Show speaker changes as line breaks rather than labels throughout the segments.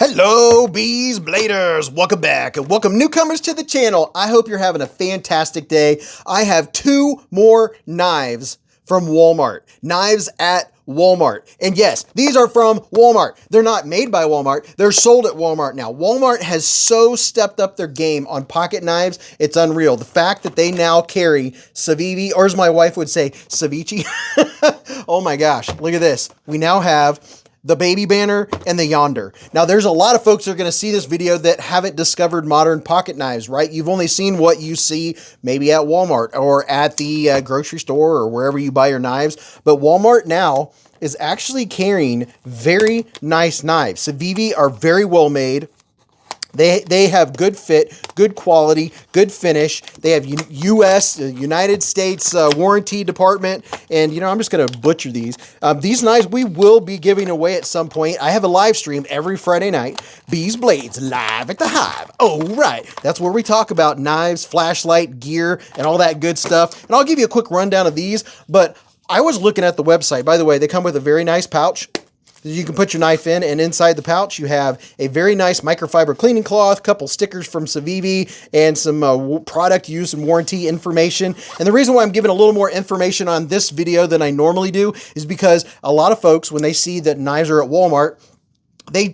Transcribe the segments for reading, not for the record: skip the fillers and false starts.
Hello, Beez Bladers. Welcome back and welcome newcomers to the channel. I hope you're having a fantastic day. I have two more knives from Walmart. Knives at Walmart. And yes, these are from Walmart. They're not made by Walmart. They're sold at Walmart now. Walmart has so stepped up their game on pocket knives. It's unreal. The fact that they now carry Civivi, or as my wife would say, Civici. Oh my gosh, look at this. We now have the Baby Banter and the Yonder. Now, there's a lot of folks that are going to see this video that haven't discovered modern pocket knives, right? You've only seen what you see maybe at Walmart or at the grocery store or wherever you buy your knives. But Walmart now is actually carrying very nice knives. Civivi are very well made. They have good fit, good quality, good finish. They have United States warranty department. And, you know, I'm just going to butcher these. These knives we will be giving away at some point. I have a live stream every Friday night. Beez Blades live at the Hive. Oh, right. That's where we talk about knives, flashlight, gear, and all that good stuff. And I'll give you a quick rundown of these. But I was looking at the website. By the way, they come with a very nice pouch. You can put your knife in, and inside the pouch you have a very nice microfiber cleaning cloth, couple stickers from Civivi, and some product use and warranty information. And the reason why I'm giving a little more information on this video than I normally do is because a lot of folks, when they see that knives are at Walmart, they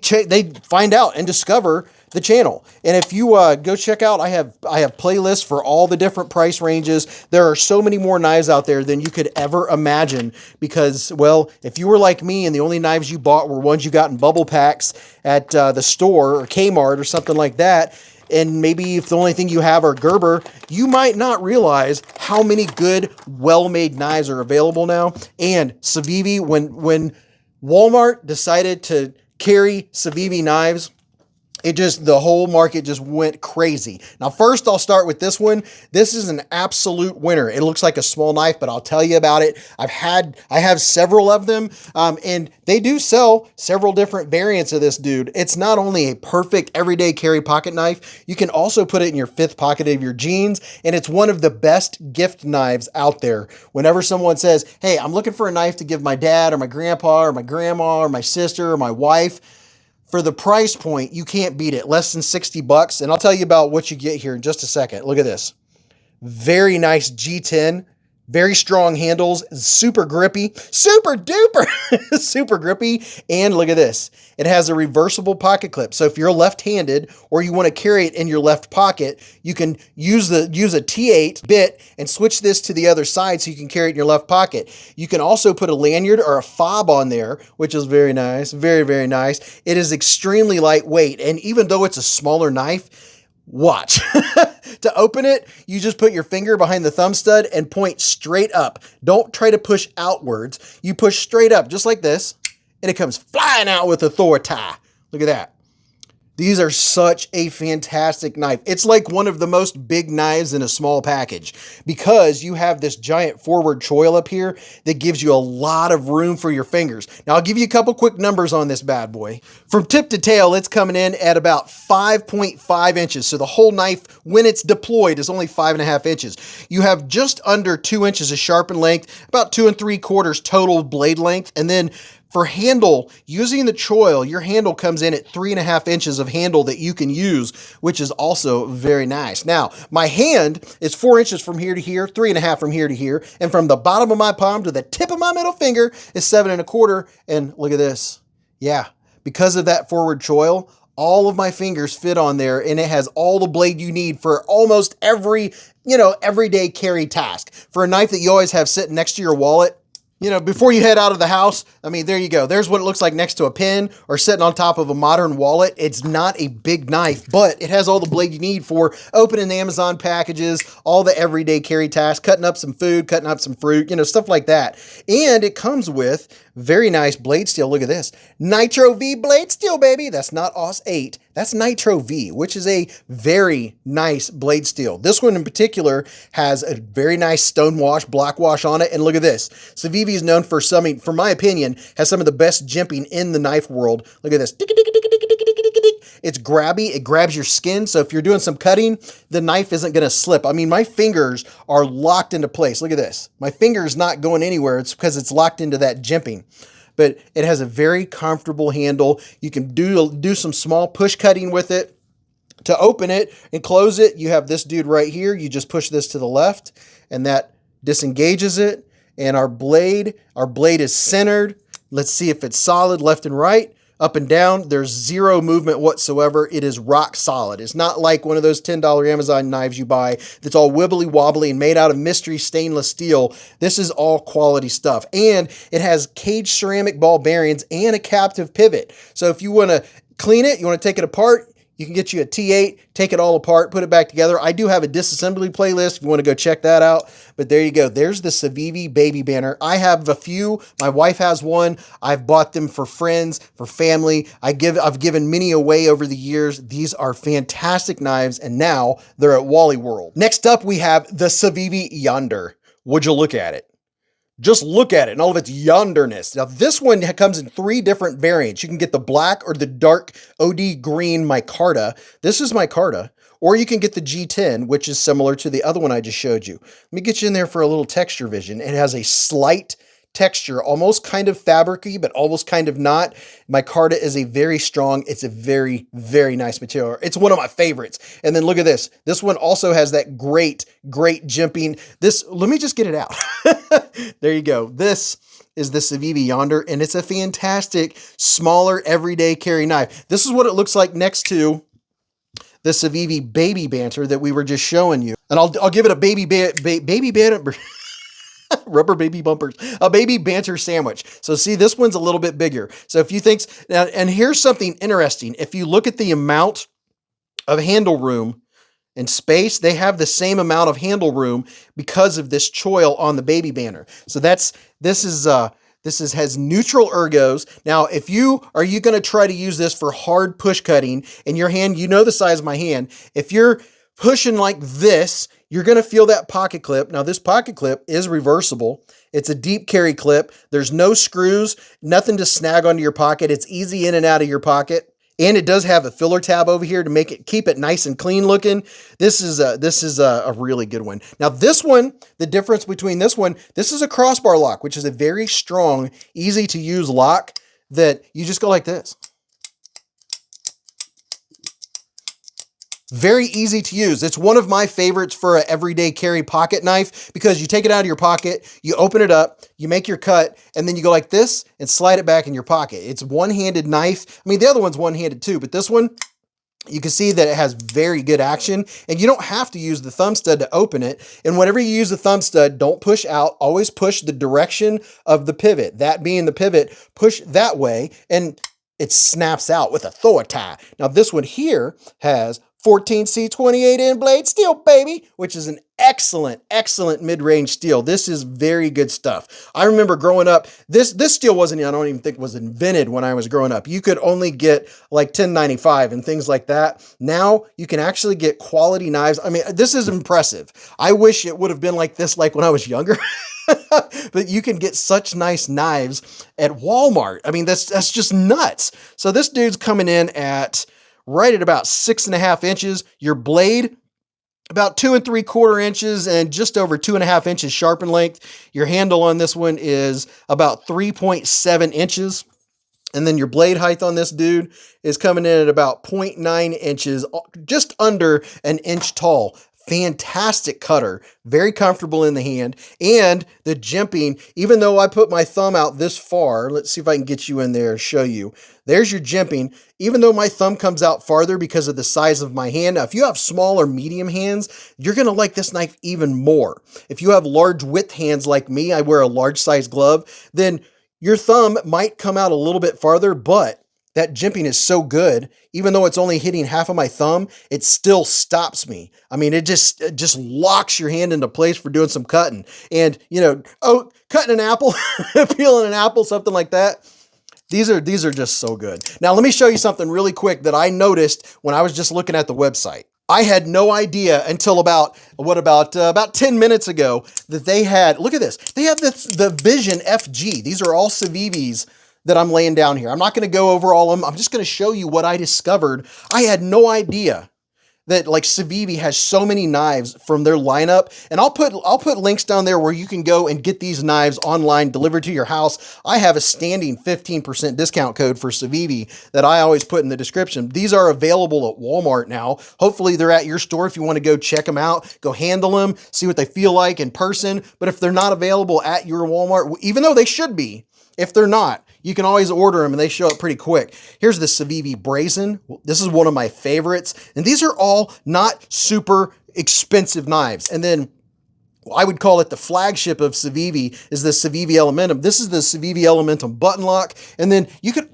find out and discover the channel. And if you go check out, I have playlists for all the different price ranges. There are so many more knives out there than you could ever imagine because, well, if you were like me and the only knives you bought were ones you got in bubble packs at the store or Kmart or something like that, and maybe if the only thing you have are Gerber, you might not realize how many good, well-made knives are available now. And Civivi, when Walmart decided to carry Civivi knives, the whole market just went crazy. Now, first I'll start with this one. This is an absolute winner. It looks like a small knife, but I'll tell you about it. I have several of them, and they do sell several different variants of this dude. It's not only a perfect everyday carry pocket knife, you can also put it in your fifth pocket of your jeans, and it's one of the best gift knives out there. Whenever someone says, hey, I'm looking for a knife to give my dad or my grandpa or my grandma or my sister or my wife, for the price point, you can't beat it. Less than 60 bucks. And I'll tell you about what you get here in just a second. Look at this. Very nice G10. Very strong handles. Super grippy. Super duper. Super grippy. And look at this. It has a reversible pocket clip. So if you're left-handed or you want to carry it in your left pocket, you can use a T8 bit and switch this to the other side so you can carry it in your left pocket. You can also put a lanyard or a fob on there, which is very nice. Very, very nice. It is extremely lightweight. And even though it's a smaller knife, watch. To open it, you just put your finger behind the thumb stud and point straight up. Don't try to push outwards. You push straight up just like this, and it comes flying out with authority. Look at that. These are such a fantastic knife. It's like one of the most big knives in a small package because you have this giant forward choil up here that gives you a lot of room for your fingers. Now, I'll give you a couple quick numbers on this bad boy. From tip to tail, it's coming in at about 5.5 inches. So the whole knife, when it's deployed, is only 5.5 inches. You have just under 2 inches of sharpened length, about 2 3/4 total blade length, and then for handle, using the choil, your handle comes in at 3.5 inches of handle that you can use, which is also very nice. Now, my hand is 4 inches from here to here, 3.5 from here to here, and from the bottom of my palm to the tip of my middle finger is 7.25. And look at this. Yeah, because of that forward choil, all of my fingers fit on there, and it has all the blade you need for almost every, everyday carry task. For a knife that you always have sitting next to your wallet, before you head out of the house, I mean, there you go. There's what it looks like next to a pen or sitting on top of a modern wallet. It's not a big knife, but it has all the blade you need for opening Amazon packages, all the everyday carry tasks, cutting up some food, cutting up some fruit, stuff like that. And it comes with very nice blade steel. Look at this. Nitro V blade steel, baby. That's not OS 8. That's Nitro V, which is a very nice blade steel. This one in particular has a very nice stone wash, black wash on it. And look at this. Civivi is known for for my opinion, has some of the best jimping in the knife world. Look at this. It's grabby. It grabs your skin. So if you're doing some cutting, the knife isn't going to slip. I mean, my fingers are locked into place. Look at this. My finger is not going anywhere. It's because it's locked into that jimping. but it has a very comfortable handle. You can do some small push cutting with it. To open it and close it, you have this dude right here. You just push this to the left and that disengages it. And our blade is centered. Let's see if it's solid left and right, up and down. There's zero movement whatsoever. It is rock solid. It's not like one of those $10 Amazon knives you buy that's all wibbly wobbly and made out of mystery stainless steel. This is all quality stuff. And it has caged ceramic ball bearings and a captive pivot. So if you want to clean it, you want to take it apart, you can get you a T8, take it all apart, put it back together. I do have a disassembly playlist if you want to go check that out. But there you go. There's the Civivi Baby Banter. I have a few. My wife has one. I've bought them for friends, for family. I've given many away over the years. These are fantastic knives, and now they're at Wally World. Next up, we have the Civivi Yonder. Would you look at it? Just look at it and all of its yonderness. Now, this one comes in 3 different variants. You can get the black or the dark OD green micarta. This is micarta. Or you can get the G10, which is similar to the other one I just showed you. Let me get you in there for a little texture vision. It has a slight texture, almost kind of fabric-y, but almost kind of not. Micarta is a very strong, it's a very, very nice material. It's one of my favorites. And then look at this. This one also has that great jimping. Let me just get it out. There you go. This is the Civivi Yonder, and it's a fantastic, smaller, everyday carry knife. This is what it looks like next to the Civivi Baby Banter that we were just showing you. And I'll give it a baby banter. Rubber baby bumpers, a baby banter sandwich. So see, this one's a little bit bigger. So if you think, and here's something interesting. If you look at the amount of handle room and space, they have the same amount of handle room because of this choil on the baby banter. So this has neutral ergos. Now, are you going to try to use this for hard push cutting in your hand? You know the size of my hand. If you're pushing like this, you're going to feel that pocket clip. Now, this pocket clip is reversible. It's a deep carry clip. There's no screws, nothing to snag onto your pocket. It's easy in and out of your pocket. And it does have a filler tab over here to keep it nice and clean looking. This is a really good one. Now, this one, the difference between this is a crossbar lock, which is a very strong, easy to use lock that you just go like this. Very easy to use. It's one of my favorites for an everyday carry pocket knife because you take it out of your pocket, you open it up, you make your cut, and then you go like this and slide it back in your pocket. It's one-handed knife. I mean, the other one's one-handed too, but this one, you can see that it has very good action, and you don't have to use the thumb stud to open it. And whenever you use the thumb stud, don't push out. Always push the direction of the pivot. That being the pivot, push that way, and it snaps out with authority. Now, this one here has 14C28N blade steel, baby, which is an excellent mid-range steel. This is very good stuff. I remember growing up, this steel I don't even think was invented when I was growing up. You could only get like 1095 and things like that. Now you can actually get quality knives. I mean, this is impressive. I wish it would have been like this like when I was younger. But you can get such nice knives at Walmart. I mean, that's just nuts. So this dude's coming in at right at about 6.5 inches. Your blade, about 2 3/4 inches and just over 2.5 inches sharpen length. Your handle on this one is about 3.7 inches. And then your blade height on this dude is coming in at about 0.9 inches, just under an inch tall. Fantastic cutter, very comfortable in the hand, and the jimping, even though I put my thumb out this far, let's see if I can get you in there and show you. There's your jimping. Even though my thumb comes out farther because of the size of my hand. Now, if you have small or medium hands, you're going to like this knife even more. If you have large width hands like me, I wear a large size glove, then your thumb might come out a little bit farther, but that jimping is so good, even though it's only hitting half of my thumb, it still stops me. I mean, it just locks your hand into place for doing some cutting. And, cutting an apple, peeling an apple, something like that. These are just so good. Now, let me show you something really quick that I noticed when I was just looking at the website. I had no idea until about 10 minutes ago that they had, look at this, they have the Vision FG. These are all Civivis that I'm laying down here. I'm not going to go over all of them. I'm just going to show you what I discovered. I had no idea that like Civivi has so many knives from their lineup, and I'll put links down there where you can go and get these knives online delivered to your house. I have a standing 15% discount code for Civivi that I always put in the description. These are available at Walmart now. Hopefully they're at your store if you want to go check them out, go handle them, see what they feel like in person. But if they're not available at your Walmart, even though they should be, if they're not, you can always order them and they show up pretty quick. Here's the Civivi Brazen. This is one of my favorites. And these are all not super expensive knives. And then I would call it the flagship of Civivi is the Civivi Elementum. This is the Civivi Elementum button lock. And then you could,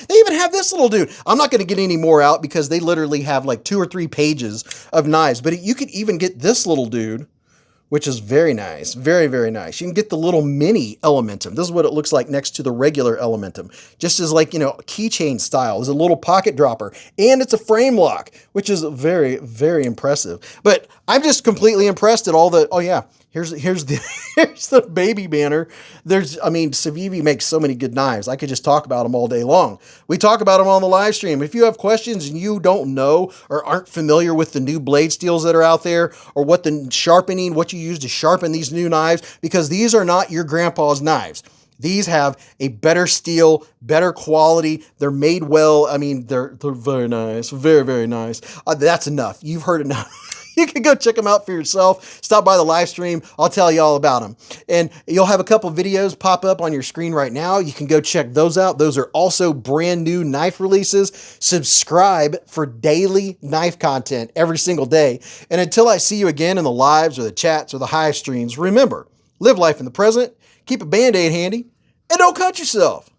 they even have this little dude. I'm not going to get any more out because they literally have like 2 or 3 pages of knives. But you could even get this little dude, which is very nice. Very, very nice. You can get the little mini Elementum. This is what it looks like next to the regular Elementum. Just as like, you know, keychain style. It's a little pocket dropper. And it's a frame lock, which is very, very impressive. But I'm just completely impressed at all the, oh yeah, here's the here's the Baby Banter. I mean, Civivi makes so many good knives. I could just talk about them all day long. We talk about them on the live stream. If you have questions and you don't know or aren't familiar with the new blade steels that are out there, or what the sharpening, what you use to sharpen these new knives, because these are not your grandpa's knives. These have a better steel, better quality. They're made well. I mean, they're very nice. Very, very nice. That's enough. You've heard enough. You can go check them out for yourself. Stop by the live stream. I'll tell you all about them. And you'll have a couple videos pop up on your screen right now. You can go check those out. Those are also brand new knife releases. Subscribe for daily knife content every single day. And until I see you again in the lives or the chats or the hive streams, remember, live life in the present, keep a Band-Aid handy, and don't cut yourself.